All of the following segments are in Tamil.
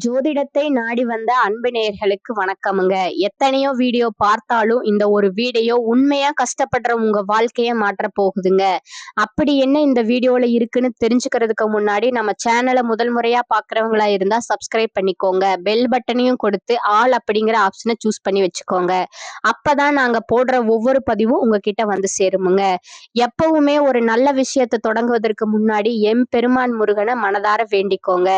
ஜோதிடத்தை நாடி வந்த அன்பு நேயர்களுக்கு வணக்கமுங்க. எத்தனையோ வீடியோ பார்த்தாலும் இந்த ஒரு வீடியோ உண்மையா கஷ்டப்படுற உங்க வாழ்க்கைய மாற்ற போகுதுங்க. அப்படி என்ன இந்த வீடியோல இருக்குன்னு தெரிஞ்சுக்கிறதுக்கு முன்னாடி நம்ம சேனலை முதல் முறையா பாக்குறவங்களா இருந்தா சப்ஸ்கிரைப் பண்ணிக்கோங்க. பெல் பட்டனையும் கொடுத்து ஆல் அப்படிங்கிற ஆப்ஷனை சூஸ் பண்ணி வச்சுக்கோங்க. அப்பதான் நாங்க போடுற ஒவ்வொரு பதிவும் உங்ககிட்ட வந்து சேருமுங்க. எப்பவுமே ஒரு நல்ல விஷயத்தை தொடங்குவதற்கு முன்னாடி பெருமான் முருகனை மனதார வேண்டிக்கோங்க.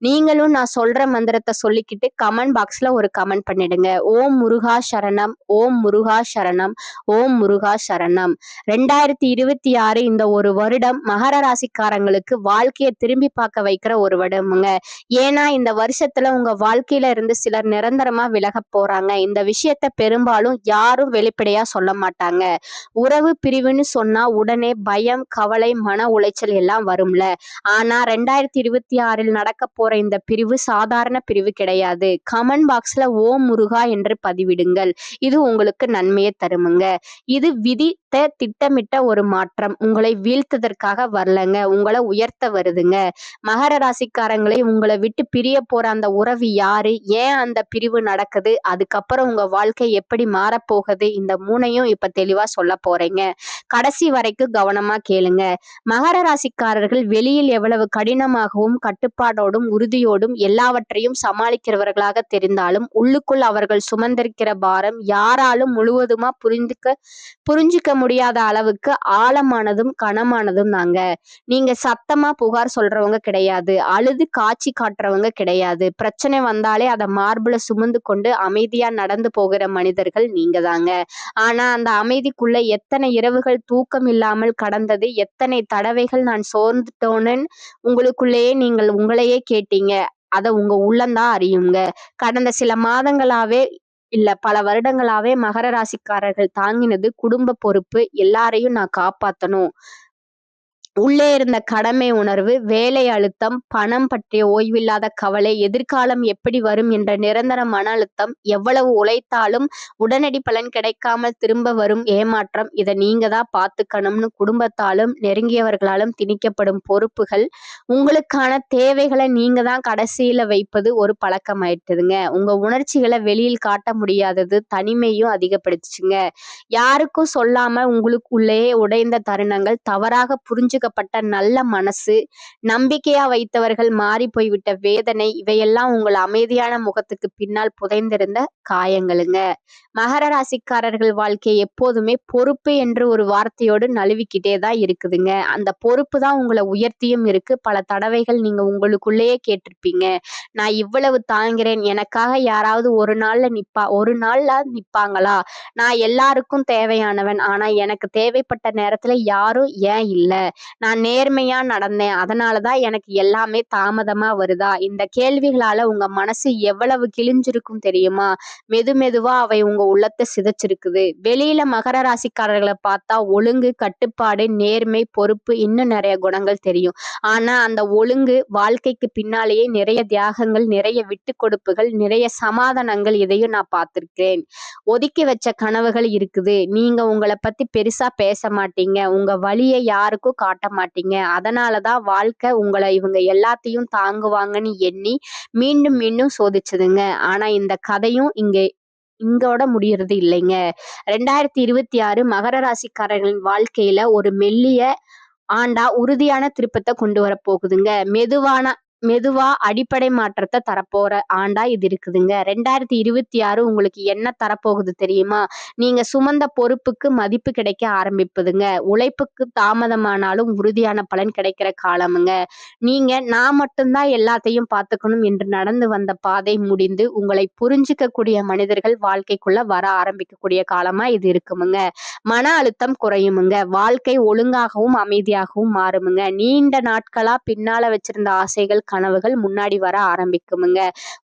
நீங்களும் நான் சொல்ற மந்திரத்தை சொல்லிக்கிட்டு கமெண்ட் பாக்ஸ்ல ஒரு கமெண்ட் பண்ணிடுங்க. ஓம் முருகா சரணம், ஓம் முருகா சரணம், ஓம் முருகா சரணம். 2026 இந்த ஒரு வருடம் மகர ராசிக்காரங்களுக்கு வாழ்க்கையை திரும்பி பார்க்க வைக்கிற ஒரு வருடமுங்க. ஏன்னா இந்த வருஷத்துல உங்க வாழ்க்கையில இருந்து சிலர் நிரந்தரமா விலக போறாங்க. இந்த விஷயத்த பெரும்பாலும் யாரும் வெளிப்படையா சொல்ல மாட்டாங்க. உறவு பிரிவுன்னு சொன்னா உடனே பயம், கவலை, மன உளைச்சல் எல்லாம் வரும்ல. ஆனா 2026 நடக்க போற இந்த பிரிவு சாதாரண பிரிவு கிடையாது. கமெண்ட் பாக்ஸ்ல ஓம் முருகா என்று பதிவிடுங்கள். இது உங்களுக்கு நன்மையை தருமுங்க. இது திட்டமிட்ட ஒரு மாற்றம். உங்களை வீழ்த்ததற்காக வரலங்க, உங்களை உயர்த்த வருதுங்க. மகர ராசிக்காரங்களை உங்களை விட்டு பிரிய போற அந்த உறவு யாரு, ஏன் அந்த பிரிவு நடக்குது, அதுக்கப்புறம் உங்க வாழ்க்கை எப்படி மாறப்போகுது, இந்த மூணையும் இப்ப தெளிவா சொல்ல போறேங்க. கடைசி வரைக்கும் கவனமா கேளுங்க. மகர ராசிக்காரர்கள் வெளியில் எவ்வளவு கடினமாகவும் கட்டுப்பாடோடும் உறுதியோடும் எல்லாவற்றையும் சமாளிக்கிறவர்களாக தெரிந்தாலும் உள்ளுக்குள் அவர்கள் சுமந்திருக்கிற பாரம் யாராலும் முழுவதுமா புரிஞ்சுக்க முடியாத அளவுக்கு ஆழமானதும் கனமானதும் தாங்க. நீங்க சத்தமா புகார் சொல்றவங்க கிடையாது, அழுது காட்சி காட்டுறவங்க கிடையாது. பிரச்சனை வந்தாலே அதை மார்புல சுமந்து கொண்டு அமைதியா நடந்து போகிற மனிதர்கள் நீங்க தாங்க. ஆனா அந்த அமைதிக்குள்ள எத்தனை இரவுகள் தூக்கம் இல்லாமல் கடந்தது, எத்தனை தடவைகள் நான் சோர்ந்துட்டோன்னு உங்களுக்குள்ளேயே நீங்கள் உங்களையே கேட்டீங்க. அதை உங்க உள்ளம்தான் அறியுங்க. கடந்த சில மாதங்களாவே இல்ல பல வருடங்களாவே மகர ராசிக்காரர்கள் தாங்கினது குடும்ப பொறுப்பு. எல்லாரையும் நான் காப்பாத்தணும், உள்ளே இருந்த கடமை உணர்வு, வேலை அழுத்தம், பணம் பற்றிய ஓய்வில்லாத கவலை, எதிர்காலம் எப்படி வரும் என்ற நிரந்தர மன அழுத்தம், எவ்வளவு உழைத்தாலும் உடனடி பலன் கிடைக்காமல் திரும்ப வரும் ஏமாற்றம், இதை நீங்க தான் பார்த்துக்கணும்னு குடும்பத்தாலும் நெருங்கியவர்களாலும் திணிக்கப்படும் பொறுப்புகள், உங்களுக்கான தேவைகளை நீங்க தான் கடைசியில வைப்பது ஒரு பழக்கமாயிட்டுதுங்க. உங்க உணர்ச்சிகளை வெளியில் காட்ட முடியாதது தனிமையும் அதிகப்படுத்துச்சுங்க. யாருக்கும் சொல்லாம உங்களுக்குள்ளேயே உடைந்த தருணங்கள், தவறாக புரிஞ்சுக்கப்பட்ட நல்ல மனசு, நம்பிக்கையா வைத்தவர்கள் மாறி போய்விட்ட வேதனை, இவையெல்லாம் உங்கள் அமைதியான முகத்துக்கு பின்னால் புதைந்திருந்த காயங்களுங்க. மகர ராசிக்காரர்கள் வாழ்க்கை எப்போதுமே பொறுப்பு என்று ஒரு வார்த்தையோடு நழுவிக்கிட்டே தான் இருக்குதுங்க. அந்த பொறுப்பு தான் உங்களை உயர்த்தியும் இருக்கு. பல தடவைகள் நீங்க உங்களுக்குள்ளேயே கேட்டிருப்பீங்க, நான் இவ்வளவு தாங்கிறேன், எனக்காக யாராவது ஒரு நாள்ல நிப்பாங்களா, நான் எல்லாருக்கும் தேவையானவன், ஆனா எனக்கு தேவைப்பட்ட நேரத்துல யாரும் ஏன் இல்ல, நான் நேர்மையா நடந்தேன், அதனாலதான் எனக்கு எல்லாமே தாமதமா வருதா, இந்த கேள்விகளால உங்க மனசு எவ்வளவு கிழிஞ்சிருக்கும் தெரியுமா? மெதுவா அவை உங்க உள்ளத்தை சிதைச்சிருக்குது. வெளியில மகர ராசிக்காரர்களை பார்த்தா ஒழுங்கு, கட்டுப்பாடு, நேர்மை, பொறுப்பு, இன்னும் நிறைய குணங்கள் தெரியும். ஆனா அந்த ஒழுங்கு வாழ்க்கைக்கு பின்னாலேயே நிறைய தியாகங்கள், நிறைய விட்டு கொடுப்புகள், நிறைய சமாதானங்கள், இதையும் நான் பார்த்திருக்கேன். ஒதுக்கி வச்ச கனவுகள் இருக்குது. நீங்க உங்களை பத்தி பெருசா பேச மாட்டீங்க, உங்க வழியை யாருக்கும் காட்ட மாட்டீங்க. அதனாலதான் வாழ்க்கை உங்களை இவங்க எல்லாத்தையும் தாங்குவாங்கன்னு எண்ணி மீண்டும் மீண்டும் சோதிச்சதுங்க. ஆனா இந்த கதையும் இங்கோட முடியறது இல்லைங்க. 2026 மகர ராசிக்காரர்களின் வாழ்க்கையில ஒரு மெல்லிய ஆண்டா உறுதியான திருப்பத்தை கொண்டு வர போகுதுங்க. மெதுவா அடிப்படை மாற்றத்தை தரப்போற ஆண்டா இது இருக்குதுங்க. 2026 உங்களுக்கு என்ன தரப்போகுது தெரியுமா? நீங்க சுமந்த பொறுப்புக்கு மதிப்பு கிடைக்க ஆரம்பிப்பதுங்க. உழைப்புக்கு தாமதமானாலும் உறுதியான பலன் கிடைக்கிற காலமுங்க. நீங்க நான் மட்டும்தான் எல்லாத்தையும் பார்த்துக்கணும் என்று நடந்து வந்த பாதை முடிந்து உங்களை புரிஞ்சுக்க கூடிய மனிதர்கள் வாழ்க்கைக்குள்ள வர ஆரம்பிக்கக்கூடிய காலமா இது இருக்குமுங்க. மன அழுத்தம் குறையுமுங்க. வாழ்க்கை ஒழுங்காகவும் அமைதியாகவும் மாறுமுங்க. நீண்ட நாட்களா பின்னால வச்சிருந்த ஆசைகள், கனவுகள் முன்னாடி வர ஆரம்பிக்குமுங்க.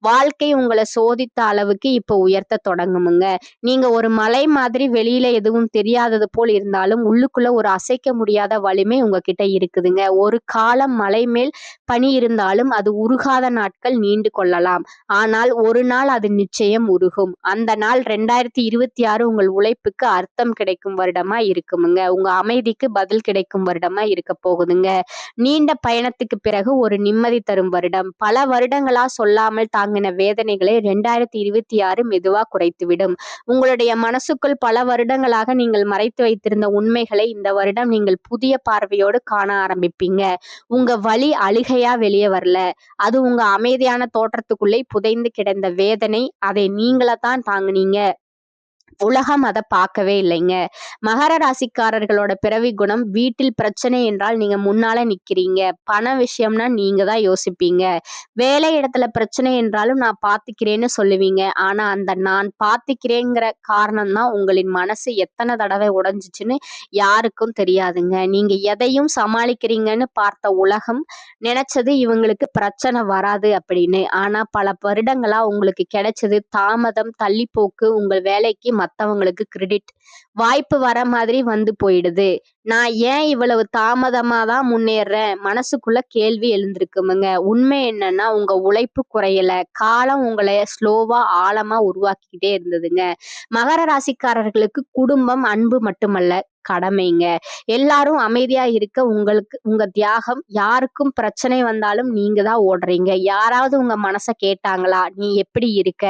வாழ்க்கை உங்களை சோதித்த அளவுக்கு இப்ப உயர்த்த தொடங்குமுங்க. நீங்க ஒரு மலை மாதிரி வெளியில எதுவும் தெரியாதது போல் இருந்தாலும் உள்ளுக்குள்ள ஒரு அசைக்க முடியாத வலிமை உங்ககிட்ட இருக்குதுங்க. ஒரு காலம் மலை மேல் பனி இருந்தாலும் அது உருகாத நாட்கள் நீண்டு கொள்ளலாம். ஆனால் ஒரு நாள் அது நிச்சயம் உருகும். அந்த நாள் 2026 உங்கள் உழைப்புக்கு அர்த்தம் கிடைக்கும் வருடமா இருக்குமுங்க. உங்க அமைதிக்கு பதில் கிடைக்கும் வருடமா இருக்க போகுதுங்க. நீண்ட பயணத்துக்கு பிறகு ஒரு நிம்மதி தரும் வருடம். பல வருடங்களா சொல்லாமல் தாங்கின வேதனைகளை 2026 மெதுவா குறைத்துவிடும். உங்களுடைய மனசுக்குள் பல வருடங்களாக நீங்கள் மறைத்து வைத்திருந்த உண்மைகளை இந்த வருடம் நீங்கள் புதிய பார்வையோடு காண ஆரம்பிப்பீங்க. உங்க வலி அழுகையா வெளியே வரல, அது உங்க அமைதியான தோற்றத்துக்குள்ளே புதைந்து கிடந்த வேதனை. அதை நீங்கள தான் தாங்குனீங்க, உலகம் அதை பார்க்கவே இல்லைங்க. மகர ராசிக்காரர்களோட பிறவி குணம், வீட்டில் பிரச்சனை என்றால் நீங்க முன்னால நிக்கிறீங்க. பண விஷயம்னா நீங்க தான் யோசிப்பீங்க. வேலை இடத்துல பிரச்சனை என்றாலும் நான் பாத்துக்கிறேன்னு சொல்லுவீங்க. ஆனா அந்த நான் பாத்துக்கிறேங்கிற காரணம் தான் உங்களின் மனசு எத்தனை தடவை உடைஞ்சிச்சுன்னு யாருக்கும் தெரியாதுங்க. நீங்க எதையும் சமாளிக்கிறீங்கன்னு பார்த்த உலகம் நினைச்சது இவங்களுக்கு பிரச்சனை வராது அப்படின்னு. ஆனா பல வருடங்களா உங்களுக்கு கிடைச்சது தாமதம், தள்ளிப்போக்கு. உங்கள் வேலைக்கு மத்தவங்களுக்கு கிரெடிட், வாய்ப்பு வர மாதிரி வந்து போயிடுது. நான் ஏன் இவ்வளவு தாமதமா தான் முன்னேறேன்? மனசுக்குள்ள கேள்வி எழுந்திருக்குமுங்க. உண்மை என்னன்னா, உங்க உழைப்பு குறையல, காலம் உங்களை ஸ்லோவா ஆழமா உருவாக்கிக்கிட்டே இருந்ததுங்க. மகர ராசிக்காரர்களுக்கு குடும்பம் அன்பு மட்டுமல்ல, கடமைங்க. எல்லாரும் அமைதியா இருக்க உங்களுக்கு உங்க தியாகம். யாருக்கும் பிரச்சனை வந்தாலும் நீங்க தான் ஓடுறீங்க. யாராவது உங்க மனசை கேட்டாங்களா? நீ எப்படி இருக்க?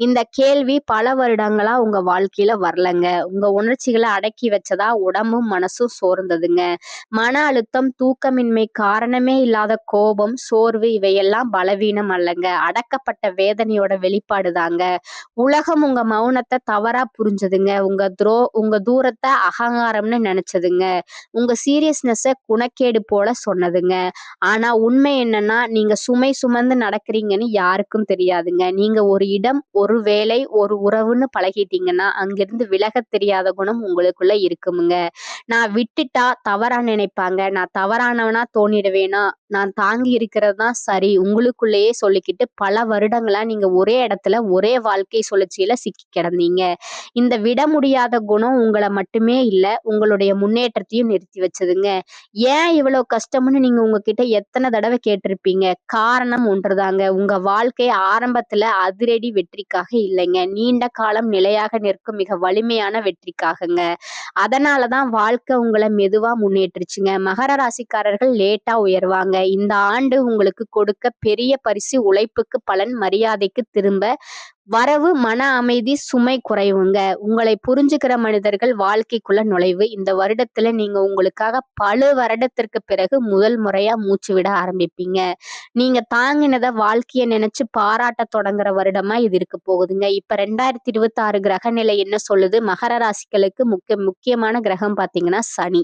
இந்த கேள்வி பல வருடங்களா உங்க வாழ்க்கையில வரலங்க. உங்க உணர்ச்சிகளை அடக்கி வச்சதா உடம்பும் மனசும் சோர்ந்ததுங்க. மன அழுத்தம், தூக்கமின்மை, காரணமே இல்லாத கோபம், சோர்வு இவையெல்லாம் பலவீனம் அல்லங்க, அடக்கப்பட்ட வேதனையோட வெளிப்பாடுதாங்க. உலகம் உங்க மௌனத்தை தவறா புரிஞ்சதுங்க. உங்க தூரத்தை அகங்காரம்னு நினைச்சதுங்க. உங்க சீரியஸ்னஸ குணக்கேடு போல சொன்னதுங்க. ஆனா உண்மை என்னன்னா, நீங்க சுமை சுமந்து நடக்கிறீங்கன்னு யாருக்கும் தெரியாதுங்க. நீங்க ஒரு இடம், ஒரு வேலை, ஒரு உறவுன்னு பழகிட்டீங்கன்னா அங்கிருந்து விலக தெரியாத குணம் உங்களுக்குள்ள இருக்குமுங்க. நான் விட்டுட்டா தவறா நினைப்பாங்க, நான் தவறானவனா தோணிடுவேனா, நான் தாங்கி இருக்கிறது தான் சரி உங்களுக்குள்ளேயே சொல்லிக்கிட்டு பல வருடங்களா நீங்க ஒரே இடத்துல ஒரே வாழ்க்கை சுழற்சியில சிக்கி கிடந்தீங்க. இந்த விட முடியாத குணம் உங்களை மட்டுமே இல்ல, உங்களுடைய முன்னேற்றத்தையும் நிறுத்தி வச்சதுங்க. ஏன் இவ்வளவு கஷ்டம்னு நீங்க உங்ககிட்ட எத்தனை தடவை கேட்டிருப்பீங்க. காரணம் ஒன்றுதாங்க, உங்க வாழ்க்கை ஆரம்பத்துல அதிரடி வெற்றிக்காக இல்லைங்க, நீண்ட காலம் நிலையாக நிற்கும் மிக வலிமையான வெற்றிக்காகங்க. அதனாலதான் வாழ்க்கை உங்களை மெதுவா முன்னேற்றுச்சுங்க. மகர ராசிக்காரர்கள் லேட்டா உயர்வாங்க. இந்த ஆண்டு உங்களுக்கு கொடுக்க பெரிய பரிசு உழைப்புக்கு பலன், மரியாதைக்கு திரும்ப வரவு, மன அமைதி, சுமை குறைவுங்க. உங்களை புரிஞ்சுக்கிற மனிதர்கள் வாழ்க்கைக்குள்ள நுழைவு. இந்த வருடத்துல நீங்க உங்களுக்காக பல வருடத்திற்கு பிறகு முதல் முறையா மூச்சு விட ஆரம்பிப்பீங்க. நீங்க தாங்கினத வாழ்க்கைய நினைச்சு பாராட்ட தொடங்குற வருடமா இது இருக்க போகுதுங்க. இப்ப 2026 கிரக நிலை என்ன சொல்லுது? மகர ராசிகளுக்கு முக்கியமான கிரகம் பாத்தீங்கன்னா சனி.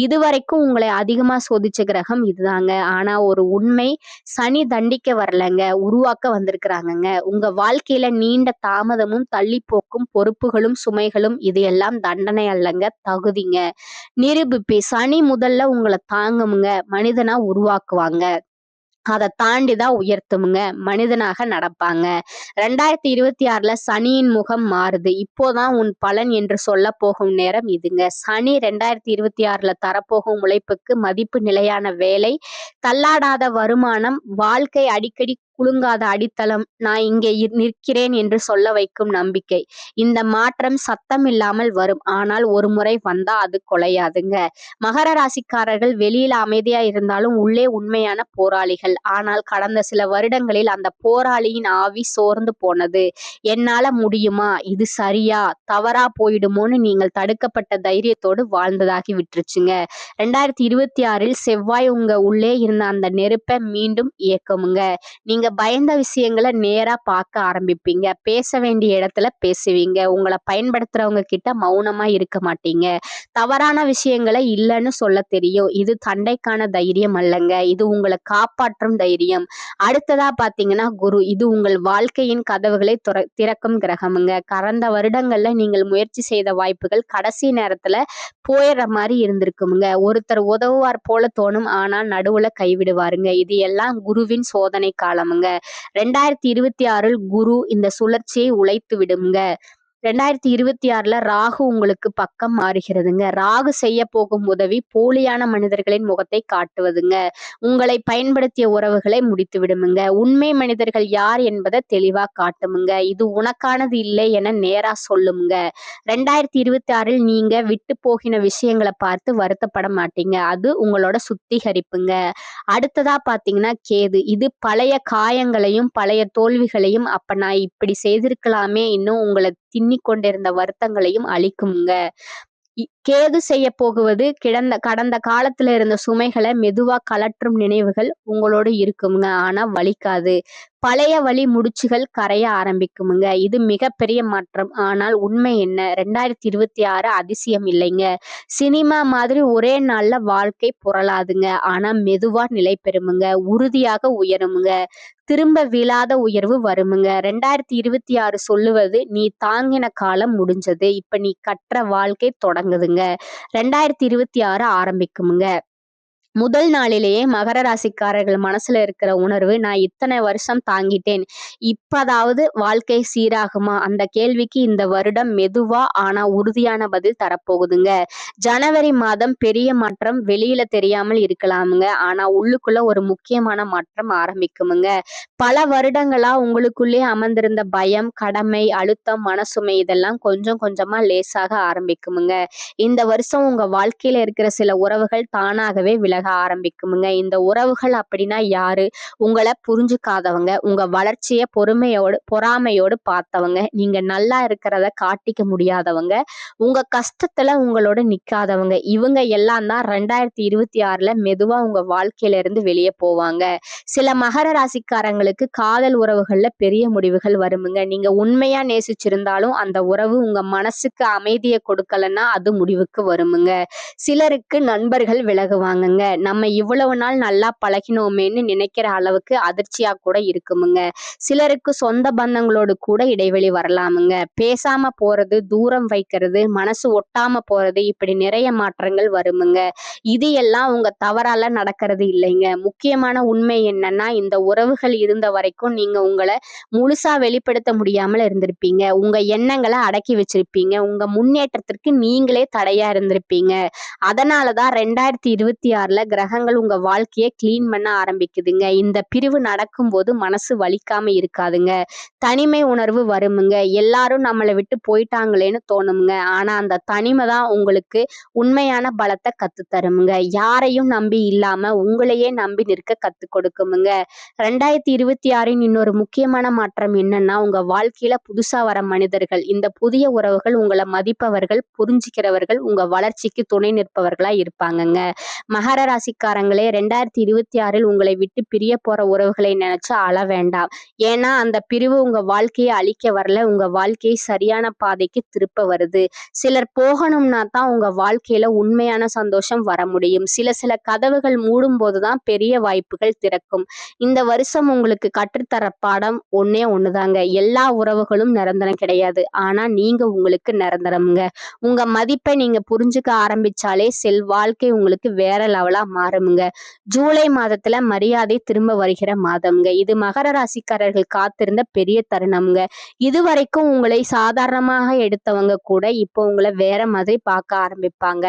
இதுவரைக்கும் உங்களை அதிகமா சோதிச்ச கிரகம் இதுதாங்க. ஆனா ஒரு உண்மை, சனி தண்டிக்க வரலங்க, உருவாக்க வந்திருக்கிறாங்கங்க. உங்க வாழ்க்கையில நீண்ட தாமதமும், தள்ளிப்போக்கும், பொறுப்புகளும், சுமைகளும் இது எல்லாம் தண்டனை அல்லங்க, தகுதிங்க. நிரூபிப்பி சனி முதல்ல உங்களை தாங்குமுங்க, மனிதனா உருவாக்குவாங்க. அதை தாண்டிதான் உயர்த்துமுங்க, மனிதனாக நடப்பாங்க. 2026 சனியின் முகம் மாறுது. இப்போதான் உன் பலன் என்று சொல்ல போகும் நேரம் இதுங்க. சனி 2026 தரப்போகும் உழைப்புக்கு மதிப்பு, நிலையான வேலை, தள்ளாடாத வருமானம், வாழ்க்கை அடிக்கடி குலுங்காத அடித்தளம், நான் இங்கே நிற்கிறேன் என்று சொல்ல வைக்கும் நம்பிக்கை. இந்த மாற்றம் சத்தம் இல்லாமல் வரும். ஆனால் ஒரு முறை வந்தா அது கொலையாதுங்க. மகர ராசிக்காரர்கள் வெளியில அமைதியா இருந்தாலும் உள்ளே உண்மையான போராளிகள். ஆனால் கடந்த சில வருடங்களில் அந்த போராளியின் ஆவி சோர்ந்து போனது. என்னால முடியுமா, இது சரியா, தவறா போயிடுமோன்னு நீங்கள் தடுக்கப்பட்ட தைரியத்தோடு வாழ்ந்ததாகி விட்டுருச்சுங்க. 2026 செவ்வாய் உங்க உள்ளே இருந்த அந்த நெருப்பை மீண்டும் இயக்குமுங்க. நீங்க பயந்த விஷயங்களை நேரா பார்க்க ஆரம்பிப்பீங்க. பேச வேண்டிய இடத்துல பேசுவீங்க. உங்களை பயன்படுத்துறவங்க கிட்ட மௌனமா இருக்க மாட்டீங்க. தவறான விஷயங்களை இல்லைன்னு சொல்ல தெரியும். இது சண்டைக்கான தைரியம் அல்லங்க, இது உங்களை காப்பாற்றும் தைரியம். அடுத்ததா பாத்தீங்கன்னா குரு. இது உங்கள் வாழ்க்கையின் கதவுகளை திறக்கும் கிரகமுங்க. கடந்த வருடங்கள்ல நீங்கள் முயற்சி செய்த வாய்ப்புகள் கடைசி நேரத்துல போயிடுற மாதிரி இருந்திருக்குமுங்க. ஒருத்தர் உதவுவார் போல தோணும், ஆனால் நடுவுல கைவிடுவாருங்க. இது எல்லாம் குருவின் சோதனை காலமுங்க. 2026 குரு இந்த சுழற்சியை உழைத்து விடுங்க. 2026ல ராகு உங்களுக்கு பக்கம் மாறுகிறதுங்க. ராகு செய்ய போகும் உதவி போலியான மனிதர்களின் முகத்தை காட்டுவதுங்க. உங்களை பயன்படுத்திய உறவுகளை முடித்து விடுமுங்க. உண்மை மனிதர்கள் யார் என்பதை தெளிவா காட்டுமுங்க. இது உனக்கானது இல்லை என நேரா சொல்லுமுங்க. 2026ல் நீங்க விட்டு போகின விஷயங்களை பார்த்து வருத்தப்பட மாட்டீங்க. அது உங்களோட சுத்திகரிப்புங்க. அடுத்ததா பாத்தீங்கன்னா கேது. இது பழைய காயங்களையும் பழைய தோல்விகளையும் அப்ப நான் இப்படி செய்திருக்கலாமே இன்னும் உங்களை தின்னிக் கொண்டிருந்த வருத்தங்களையும் அழிக்குமுங்க. கேது செய்ய போகுவது கடந்த காலத்துல இருந்த சுமைகளை மெதுவா கலற்றும் நினைவுகள் உங்களோடு இருக்குமுங்க. ஆனா வலிக்காது. பழைய வழி முடிச்சுகள் கரைய ஆரம்பிக்குமுங்க. இது மிகப்பெரிய மாற்றம். ஆனால் உண்மை என்ன? 2026 அதிசயம் இல்லைங்க. சினிமா மாதிரி ஒரே நாள்ல வாழ்க்கை புரளாதுங்க. ஆனா மெதுவா நிலை பெறுமுங்க. உறுதியாக உயருமுங்க. திரும்ப விழாத உயர்வு வருமுங்க. 2026 சொல்லுவது நீ தாங்கின காலம் முடிஞ்சது. இப்ப நீ கற்ற வாழ்க்கை தொடங்குதுங்க. 2026 ஆரம்பிக்குமுங்க. முதல் நாளிலேயே மகர ராசிக்காரர்கள் மனசுல இருக்கிற உணர்வு, நான் இத்தனை வருஷம் தாங்கிட்டேன், இப்பதாவது வாழ்க்கை சீராகுமா? அந்த கேள்விக்கு இந்த வருடம் மெதுவா ஆனா உறுதியான பதில் தரப்போகுதுங்க. ஜனவரி மாதம் பெரிய மாற்றம் வெளியில தெரியாமல் இருக்கலாமுங்க. ஆனா உள்ளுக்குள்ள ஒரு முக்கியமான மாற்றம் ஆரம்பிக்குமுங்க. பல வருடங்களா உங்களுக்குள்ளே அமர்ந்திருந்த பயம், கடமை, அழுத்தம், மனசுமை இதெல்லாம் கொஞ்சம் கொஞ்சமா லேசாக ஆரம்பிக்குமுங்க. இந்த வருஷம் உங்க வாழ்க்கையில இருக்கிற சில உறவுகள் தானாகவே விலக ஆரம்பிக்குமுங்க. இந்த உறவுகள் அப்படின்னா யாரு? உங்களை புரிஞ்சுக்காதவங்க, உங்க வளர்ச்சிய பொறாமையோடு பார்த்தவங்க, நீங்க நல்லா இருக்கிறத காட்டிக்க முடியாதவங்க, உங்க கஷ்டத்துல உங்களோட நிக்காதவங்க, இவங்க எல்லாம் தான் 2026ல மெதுவா உங்க வாழ்க்கையில இருந்து வெளியே போவாங்க. சில மகர ராசிக்காரங்களுக்கு காதல் உறவுகள்ல பெரிய முடிவுகள் வருமுங்க. நீங்க உண்மையா நேசிச்சிருந்தாலும் அந்த உறவு உங்க மனசுக்கு அமைதியை கொடுக்கலன்னா அது முடிவுக்கு வருமுங்க. சிலருக்கு நண்பர்கள் விலகுவாங்கங்க. நம்ம இவ்வளவு நாள் நல்லா பழகினோமேன்னு நினைக்கிற அளவுக்கு அதிர்ச்சியா கூட இருக்குமுங்க. சிலருக்கு சொந்த பந்தங்களோடு கூட இடைவெளி வரலாமுங்க. பேசாம போறது, தூரம் வைக்கிறது, மனசு ஒட்டாம போறது, இப்படி நிறைய மாற்றங்கள் வருமுங்க. இது எல்லாம் உங்க தவறால நடக்கிறது இல்லைங்க. முக்கியமான உண்மை என்னன்னா, இந்த உறவுகள் இருந்த வரைக்கும் நீங்க உங்களை முழுசா வெளிப்படுத்த முடியாமல் இருந்திருப்பீங்க. உங்க எண்ணங்களை அடக்கி வச்சிருப்பீங்க. உங்க முன்னேற்றத்திற்கு நீங்களே தடையா இருந்திருப்பீங்க. அதனாலதான் 2026ல கிரகங்கள் உங்க வாழ்க்கையை கிளீன் பண்ண ஆரம்பிக்குதுங்க. இந்த பிரிவு நடக்கும்போது மனசு வலிக்காம இருக்காதுங்க. தனிமை உணர்வு வருமுங்க. எல்லாரும் நம்மளை விட்டு போயிட்டாங்களேன்னு தோணுமுங்க. ஆனா அந்த தனிமை தான் உங்களுக்கு உண்மையான பலத்தை கத்து தருமுங்க. யாரையும் நம்பி இல்லாம உங்களையே நம்பி நிற்க கத்து கொடுக்குமுங்க. 2026ன் இன்னொரு முக்கியமான மாற்றம் என்னன்னா, உங்க வாழ்க்கையில புதுசா வர மனிதர்கள், இந்த புதிய உறவுகள் உங்களை மதிப்பவர்கள், புரிஞ்சுக்கிறவர்கள், உங்க வளர்ச்சிக்கு துணை நிற்பவர்களா இருப்பாங்கங்க. மகர ராசிக்காரங்களே, 2026ல் உங்களை விட்டு பிரிய போற உறவுகளை நினைச்சு அழ வேண்டாம். ஏன்னா அந்த பிரிவு உங்க வாழ்க்கையை அழிக்க வரல, உங்க வாழ்க்கையை சரியான பாதைக்கு திருப்ப வருது. சிலர் போகணும்னா தான் உங்க வாழ்க்கையில உண்மையான சந்தோஷம் வர முடியும். சில கதவுகள் மூடும் போதுதான் பெரிய வாய்ப்புகள் திறக்கும். இந்த வருஷம் உங்களுக்கு கற்றுத்தர பாடம் ஒன்னே ஒண்ணுதாங்க. எல்லா உறவுகளும் நிரந்தரம் கிடையாது. ஆனா நீங்க உங்களுக்கு நிரந்தரம்ங்க. உங்க மதிப்பை நீங்க புரிஞ்சுக்க ஆரம்பிச்சாலே வாழ்க்கை உங்களுக்கு வேற லெவலா மாறுமுங்க. ஜூலை மாதத்துல மரியாதை திரும்ப வருகிற மாதம்ங்க. இது மகர ராசிக்காரர்கள் காத்திருந்த பெரிய தருணம்ங்க. இதுவரைக்கும் உங்களை சாதாரணமாக எடுத்தவங்க கூட இப்போ உங்களை வேற மாதிரி பார்க்க ஆரம்பிப்பாங்க.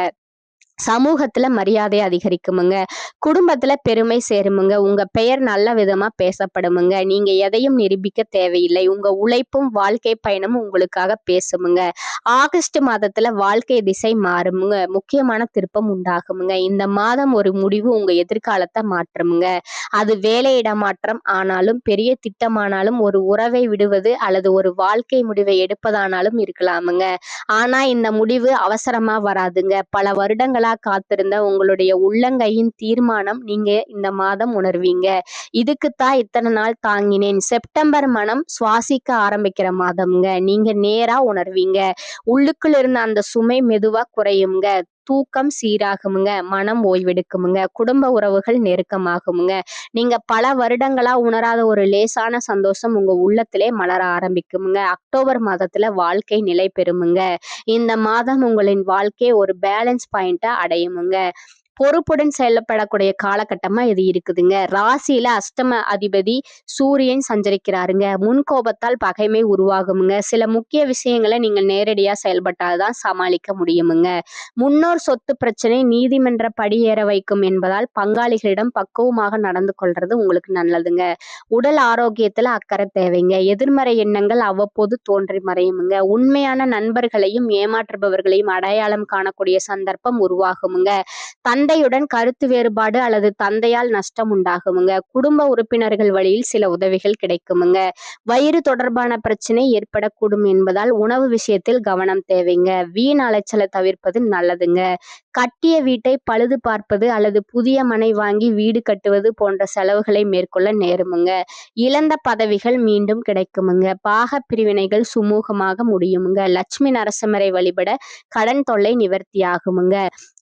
சமூகத்துல மரியாதை அதிகரிக்குமுங்க. குடும்பத்துல பெருமை சேருமுங்க. உங்க பெயர் நல்ல விதமா பேசப்படுமுங்க. நீங்க எதையும் நிரூபிக்க தேவையில்லை. உங்க உழைப்பும் வாழ்க்கை பயணமும் உங்களுக்காக பேசுமுங்க. ஆகஸ்ட் மாதத்துல வாழ்க்கை திசை மாறுமுங்க. முக்கியமான திருப்பம் உண்டாகுமுங்க. இந்த மாதம் ஒரு முடிவு உங்க எதிர்காலத்தை மாற்றுமுங்க. அது வேலையிட மாற்றம் ஆனாலும், பெரிய திட்டமானாலும், ஒரு உறவை விடுவது அல்லது ஒரு வாழ்க்கை முடிவை எடுப்பதானாலும் இருக்கலாமுங்க. ஆனா இந்த முடிவு அவசரமா வராதுங்க. பல வருடங்களா காத்திருந்த உங்களுடைய உள்ளங்கையின் தீர்மானம் நீங்க இந்த மாதம் உணர்வீங்க. இதுக்குத்தான் இத்தனை நாள் தாங்கினேன். செப்டம்பர் மனம் சுவாசிக்க ஆரம்பிக்கிற மாதம்ங்க. நீங்க நேரா உணர்வீங்க. உள்ளுக்குள்ள இருந்த அந்த சுமை மெதுவா குறையுங்க. தூக்கம் சீராகுமுங்க. மனம் ஓய்வெடுக்குமுங்க. குடும்ப உறவுகள் நெருக்கமாகுமுங்க. நீங்க பல வருடங்களா உணராத ஒரு லேசான சந்தோஷம் உங்க உள்ளத்திலே மலர ஆரம்பிக்குமுங்க. அக்டோபர் மாதத்துல வாழ்க்கை நிலை பெறுமுங்க. இந்த மாதம் உங்களின் வாழ்க்கை ஒரு பேலன்ஸ் பாயிண்ட அடையுமுங்க. பொறுப்புடன் செயல்படக்கூடிய காலகட்டமா இது இருக்குதுங்க. ராசியில அஷ்டம அதிபதி சூரியன் சஞ்சரிக்கிறாருங்க. முன்கோபத்தால் பகைமை உருவாகுமுங்க. சில முக்கிய விஷயங்களை நீங்க நேரடியா செயல்பட்டால்தான் சமாளிக்க முடியுமுங்க. முன்னோர் சொத்து பிரச்சனை நீதிமன்ற படியேற வைக்கும் என்பதால் பங்காளிகளிடம் பக்குவமாக நடந்து கொள்றது உங்களுக்கு நல்லதுங்க. உடல் ஆரோக்கியத்துல அக்கறை தேவைங்க. எதிர்மறை எண்ணங்கள் அவ்வப்போது தோன்றி மறையுமுங்க. உண்மையான நண்பர்களையும் ஏமாற்றுபவர்களையும் அடையாளம் காணக்கூடிய சந்தர்ப்பம் உருவாகுமுங்க. தந்தையுடன் கருத்து வேறுபாடு அல்லது தந்தையால் நஷ்டம் உண்டாகுமுங்க. குடும்ப உறுப்பினர்கள் வழியில் சில உதவிகள் கிடைக்குமுங்க. வயிறு தொடர்பான பிரச்சனை ஏற்படக்கூடும் என்பதால் உணவு விஷயத்தில் கவனம் தேவைங்க. வீண் அலைச்சலை தவிர்ப்பது நல்லதுங்க. கட்டிய வீட்டை பழுது பார்ப்பது அல்லது புதிய மனை வாங்கி வீடு கட்டுவது போன்ற செலவுகளை மேற்கொள்ள நேருமுங்க. இழந்த பதவிகள் மீண்டும் கிடைக்குமுங்க. பாக பிரிவினைகள் சுமூகமாக முடியுமுங்க. லட்சுமி நரசிம்மரை வழிபட கடன் தொல்லை நிவர்த்தியாகுமுங்க.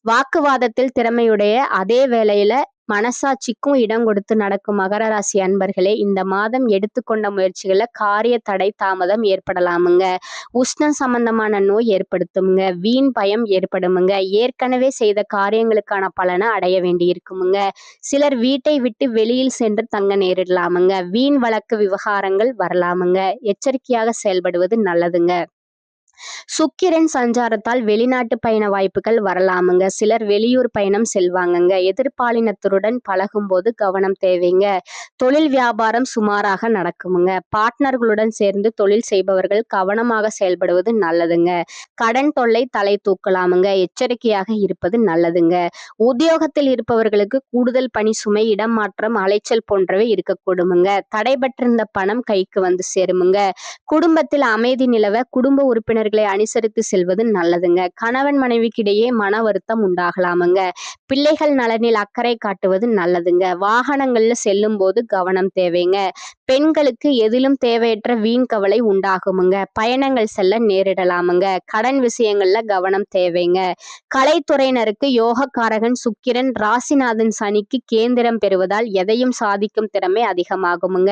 வாக்குவாதத்தில் திறமையுடைய அதே வேளையில மனசாட்சிக்கும் இடம் கொடுத்து நடக்கும் மகர ராசி அன்பர்களே, இந்த மாதம் எடுத்துக்கொண்ட முயற்சிகள்ல காரிய தடை தாமதம் ஏற்படலாமுங்க. உஷ்ணம் சம்பந்தமான நோய் ஏற்படுத்துமுங்க. வீண் பயம் ஏற்படுமுங்க. ஏற்கனவே செய்த காரியங்களுக்கான பலனை அடைய வேண்டி இருக்குமுங்க. சிலர் வீட்டை விட்டு வெளியில் சென்று தங்க நேரிடலாமுங்க. வீண் வழக்கு விவகாரங்கள் வரலாமுங்க. எச்சரிக்கையாக செயல்படுவது நல்லதுங்க. சுக்கிரன் சஞ்சாரத்தால் வெளிநாட்டு பயண வாய்ப்புகள் வரலாமுங்க. சிலர் வெளியூர் பயணம் செல்வாங்கங்க. எதிர்பாலினத்தருடன் பழகும் போது கவனம் தேவைங்க. தொழில் வியாபாரம் சுமாராக நடக்குமுங்க. பார்ட்னர்களுடன் சேர்ந்து தொழில் செய்பவர்கள் கவனமாக செயல்படுவது நல்லதுங்க. கடன் தொல்லை தலை தூக்கலாமுங்க. எச்சரிக்கையாக இருப்பது நல்லதுங்க. உத்தியோகத்தில் இருப்பவர்களுக்கு கூடுதல் பணி சுமை, இடம் மாற்றம், அலைச்சல் போன்றவை இருக்கக்கூடுமுங்க. தடைபட்டிருந்த பணம் கைக்கு வந்து சேருமுங்க. குடும்பத்தில் அமைதி நிலவ குடும்ப உறுப்பினர்களை அனுசரித்து செல்வது நல்லதுங்க. கணவன் மனைவிக்கிடையே மன வருத்தம் உண்டாகலாமுங்க. பிள்ளைகள் நலனில் அக்கறை காட்டுவது நல்லதுங்க. வாகனங்கள்ல செல்லும் போது கவனம் தேவைங்க. பெண்களுக்கு எதிலும் தேவையற்ற வீண் கவலை உண்டாகுமுங்க. பயணங்கள் செல்ல நேரிடலாமுங்க. கடன் விஷயங்கள்ல கவனம் தேவைங்க. கலைத்துறையினருக்கு யோகக்காரகன் சுக்கிரன் ராசிநாதன் சனிக்கு கேந்திரம் பெறுவதால் எதையும் சாதிக்கும் திறமை அதிகமாகுமுங்க.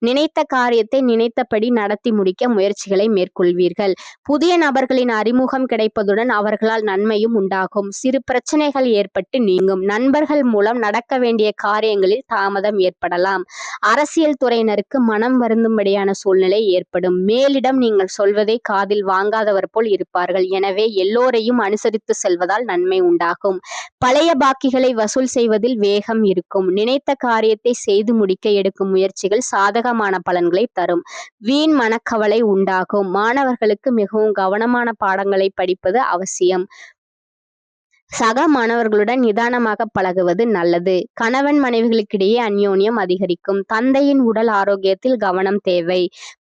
நினைத்த காரியத்தை நினைத்தபடி நடத்தி முடிக்க முயற்சிகளை மேற்கொள்வீர்கள். புதிய நபர்களின் அறிமுகம் கிடைப்பதுடன் அவர்களால் நன்மையும் உண்டாகும். சிறு பிரச்சனைகள் ஏற்பட்டு நீங்கும். நண்பர்கள் மூலம் நடக்க வேண்டிய காரியங்களில் தாமதம் ஏற்படலாம். அரசியல் துறையினருக்கு மனம் வருந்தும்படியான சூழ்நிலை ஏற்படும். மேலிடம் நீங்கள் சொல்வதை காதில் வாங்காதவர் போல் இருப்பார்கள். எனவே எல்லோரையும் அனுசரித்து செல்வதால் நன்மை உண்டாகும். பழைய பாக்கிகளை வசூல் செய்வதில் வேகம் இருக்கும். நினைத்த காரியத்தை செய்து முடிக்க எடுக்கும் முயற்சிகள் சாதகமான பலன்களை தரும். வீண் மனக்கவலை உண்டாகும். மாணவர்களுக்கு மிகவும் கவனமான பாடங்களை படிப்பது அவசியம். சக மாணவர்களுடன் நிதானமாக பழகுவது நல்லது. கணவன் மனைவிகளுக்கிடையே அந்யோன்யம் அதிகரிக்கும். தந்தையின் உடல் ஆரோக்கியத்தில் கவனம் தேவை.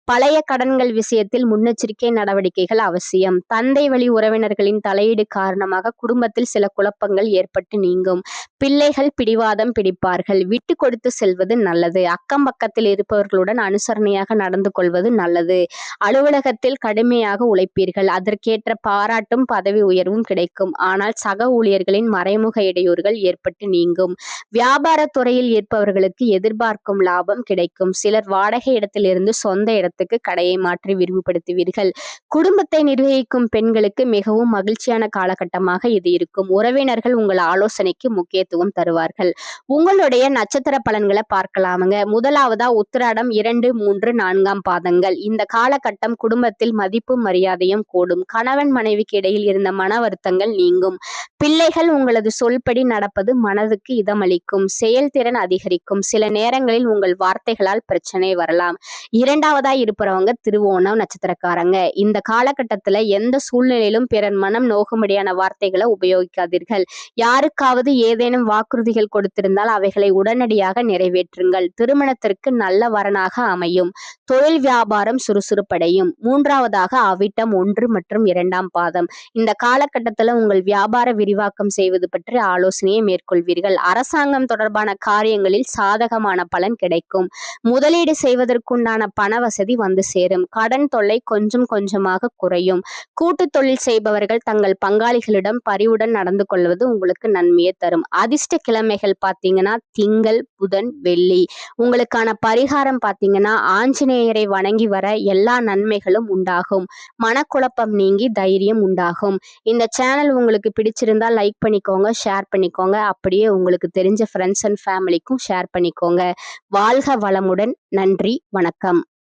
பழைய கடன்கள் விஷயத்தில் முன்னெச்சரிக்கை நடவடிக்கைகள் அவசியம். தந்தை வழி உறவினர்களின் தலையீடு காரணமாக குடும்பத்தில் சில குழப்பங்கள் ஏற்பட்டு நீங்கும். பிள்ளைகள் பிடிவாதம் பிடிப்பார்கள். விட்டு கொடுத்து செல்வது நல்லது. அக்கம் பக்கத்தில் இருப்பவர்களுடன் அனுசரணையாக நடந்து கொள்வது நல்லது. அலுவலகத்தில் கடுமையாக உழைப்பீர்கள். அதற்கேற்ற பாராட்டும் பதவி உயர்வும் கிடைக்கும். ஆனால் சக ஊழியர்களின் மறைமுக இடையூறுகள் ஏற்பட்டு நீங்கும். வியாபாரத் துறையில் இருப்பவர்களுக்கு எதிர்பார்க்கும் லாபம் கிடைக்கும். சிலர் வாடகை இடத்திலிருந்து சொந்த இடத்துக்கு கடையை மாற்றி விரிவுபடுத்துவீர்கள். குடும்பத்தை நிர்வகிக்கும் பெண்களுக்கு மிகவும் மகிழ்ச்சியான காலகட்டமாக இது இருக்கும். உறவினர்கள் உங்கள் ஆலோசனைக்கு முக்கியத்துவம் தருவார்கள். உங்களுடைய நட்சத்திர பலன்களை பார்க்கலாமுங்க. முதலாவதா உத்திராடம் 2, 3, 4 பாதங்கள். இந்த காலகட்டம் குடும்பத்தில் மதிப்பும் மரியாதையும் கூடும். கணவன் மனைவிக்கு இடையில் இருந்த மன வருத்தங்கள் நீங்கும். பிள்ளைகள் உங்களது சொல்படி நடப்பது மனதுக்கு இதமளிக்கும். செயல்திறன் அதிகரிக்கும். சில நேரங்களில் உங்கள் வார்த்தைகளால் பிரச்சனை வரலாம். இரண்டாவதா இருப்பவங்க திருவோணம் நட்சத்திரக்காரங்க. இந்த காலகட்டத்துல எந்த சூழ்நிலையிலும் பிறர் மனம் நோகும்படியான வார்த்தைகளை உபயோகிக்காதீர்கள். யாருக்காவது ஏதேனும் வாக்குறுதிகள் கொடுத்திருந்தால் அவைகளை உடனடியாக நிறைவேற்றுங்கள். திருமணத்திற்கு நல்ல வரனாக அமையும். தொழில் வியாபாரம் சுறுசுறுப்படையும். மூன்றாவதாக அவிட்டம் 1 மற்றும் 2 பாதம். இந்த காலகட்டத்துல உங்கள் வியாபார விரிவாக்கம் செய்வது பற்றி ஆலோசனையை மேற்கொள்வீர்கள். அரசாங்கம் தொடர்பான காரியங்களில் சாதகமான பலன் கிடைக்கும். முதலீடு செய்வதற்குண்டான பண வசதி வந்து சேரும். கடன் தொல்லை கொஞ்சம் கொஞ்சமாக குறையும். கூட்டு தொழில் செய்பவர்கள் தங்கள் பங்காளிகளிடம் பரிவுடன் நடந்து கொள்வது உங்களுக்கு நன்மையை தரும். அதிர்ஷ்ட கிழமைகள் பார்த்தீங்கன்னா திங்கள், புதன், வெள்ளி. உங்களுக்கான பரிகாரம் பார்த்தீங்கன்னா ஆஞ்சநேயரை வணங்கி வர எல்லா நன்மைகளும் உண்டாகும். மனக்குழப்பம் நீங்கி தைரியம் உண்டாகும். இந்த சேனல் உங்களுக்கு பிடிச்சிருந்தா பிடிச்சிருந்தா லைக் பண்ணிக்கோங்க, ஷேர் பண்ணிக்கோங்க. அப்படியே உங்களுக்கு தெரிஞ்ச ஃப்ரெண்ட்ஸ் அண்ட் ஃபேமிலிக்கும் ஷேர் பண்ணிக்கோங்க. வாழ்க வளமுடன். நன்றி, வணக்கம்.